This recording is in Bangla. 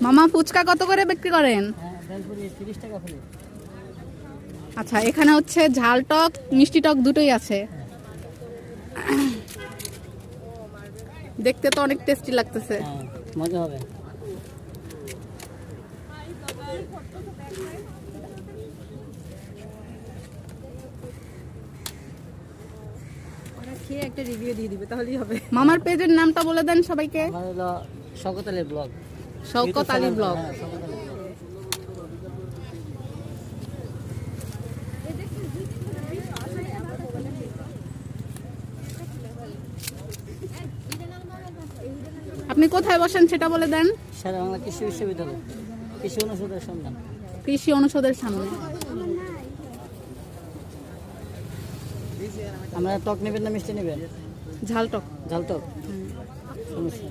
মামা ফুচকা কত করে বিক্রি করেন? হ্যাঁ, বেলপুরি 30 টাকা প্লেট। আচ্ছা, এখানে হচ্ছে ঝাল টক মিষ্টি টক দুটোই আছে। দেখতে তো অনেক টেস্টি লাগতেছে। হ্যাঁ, মজা হবে। খেয়ে একটা রিভিউ দিয়ে দিবে তাহলেই হবে। মামার পেজের নামটা বলে দেন সবাইকে। আমার হলো শওকত আলী ব্লগ। শওকত আলী ব্লগ। হ্যাঁ, শওকত আলী ব্লগ। আপনি কোথায় বসেন সেটা বলে দেন। সারা বাংলা কৃষি বিশ্ববিদ্যালয়, কৃষি অনুষদের সন্ধান। কৃষি অনুষদের সামনে। আমরা টক নেবেন না মিষ্টি নেবেন? ঝাল টক। ঝাল টক। সমস্যা